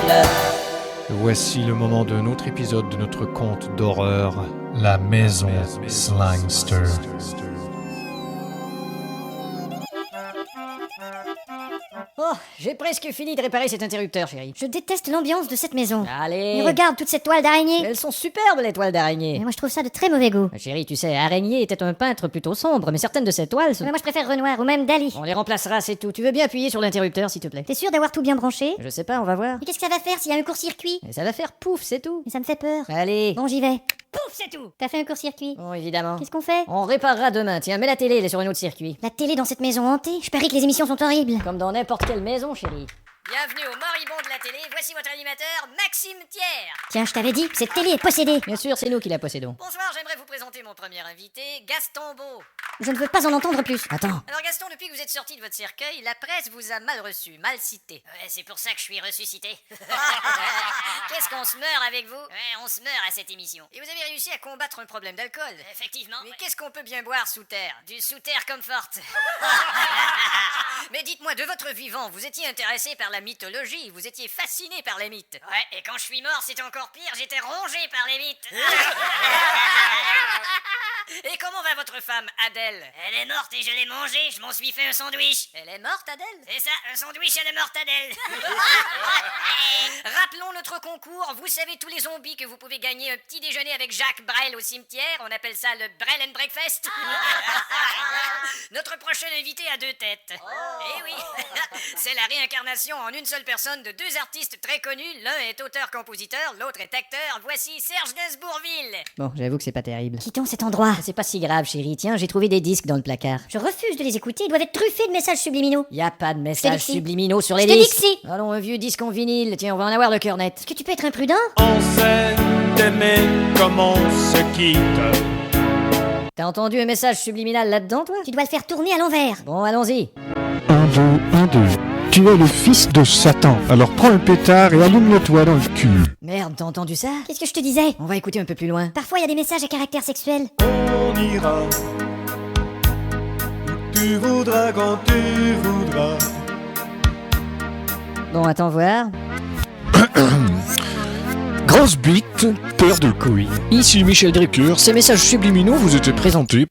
pleurs. Voici le moment d'un autre épisode de notre conte d'horreur, La Maison Slangster. Oh, j'ai presque fini de réparer cet interrupteur, chérie. Je déteste l'ambiance de cette maison. Allez. Mais regarde toute cette toile d'araignée. Elles sont superbes, les toiles d'araignée. Mais moi je trouve ça de très mauvais goût. Chérie, tu sais, Araignée était un peintre plutôt sombre, mais certaines de ses toiles sont... Mais moi je préfère Renoir ou même Dali. On les remplacera, c'est tout. Tu veux bien appuyer sur l'interrupteur, s'il te plaît? T'es sûr d'avoir tout bien branché? Je sais pas, on va voir. Mais qu'est-ce que ça va faire s'il y a un court-circuit? Mais ça va faire pouf, c'est tout. Mais ça me fait peur. Allez. Bon, j'y vais. Pouf, c'est tout. T'as fait un court-circuit? Bon, évidemment. Qu'est-ce qu'on fait? On réparera demain. Tiens, mets la télé, elle est sur un autre circuit. La télé dans cette maison hantée? Je parie que les émissions sont horribles. Comme dans n'importe quelle maison, chérie. Bienvenue au moribond de la télé, voici votre animateur, Maxime Thiers. Tiens, je t'avais dit, cette télé est possédée. Bien sûr, c'est nous qui la possédons. Bonsoir, j'aimerais vous présenter mon premier invité, Gaston Beau. Je ne veux pas en entendre plus. Attends. Alors Gaston, depuis que vous êtes sorti de votre cercueil, la presse vous a mal reçu, mal cité. Ouais, c'est pour ça que je suis ressuscité. Qu'est-ce qu'on se meurt avec vous? Ouais, on se meurt à cette émission. Et vous avez réussi à combattre un problème d'alcool. Effectivement. Mais qu'est-ce qu'on peut bien boire sous terre? Du sous-terre comfort. Mais dites-moi, de votre vivant, vous étiez intéressé par la mythologie, vous étiez fasciné par les mythes. Ouais, et quand je suis mort, c'était encore pire, j'étais rongé par les mythes. Et comment va votre femme, Adèle? Elle est morte et je l'ai mangée, je m'en suis fait un sandwich. Elle est morte, Adèle? C'est ça, un sandwich à la morte, Adèle. Rappelons notre concours, vous savez tous les zombies que vous pouvez gagner un petit déjeuner avec Jacques Brel au cimetière, on appelle ça le Brel and Breakfast. Notre prochain invité a 2 têtes. Eh oui, c'est la réincarnation en une seule personne de 2 artistes très connus, l'un est auteur-compositeur, l'autre est acteur, voici Serge Gainsbourgville. Bon, j'avoue que c'est pas terrible. Quittons cet endroit. C'est pas si grave, chérie. Tiens, j'ai trouvé des disques dans le placard. Je refuse de les écouter, ils doivent être truffés de messages subliminaux. Y a pas de Je messages t'ai dit que si. subliminaux sur les Je t'ai dit disques. que si. Allons, un vieux disque en vinyle. Tiens, on va en avoir le cœur net. Est-ce que tu peux être imprudent? On s'aime d'aimer comme on se quitte. T'as entendu un message subliminal là-dedans, toi? Tu dois le faire tourner à l'envers. Bon, allons-y. 1, 2, 1, 2. Tu es le fils de Satan, alors prends un pétard et allume-le-toi dans le cul. Merde, t'as entendu ça? Qu'est-ce que je te disais? On va écouter un peu plus loin. Parfois il y a des messages à caractère sexuel. On ira où tu voudras quand tu voudras. Bon, attends voir. Grosse bite, peur de couilles. Ici Michel Drucker, ces messages subliminaux vous étaient présentés.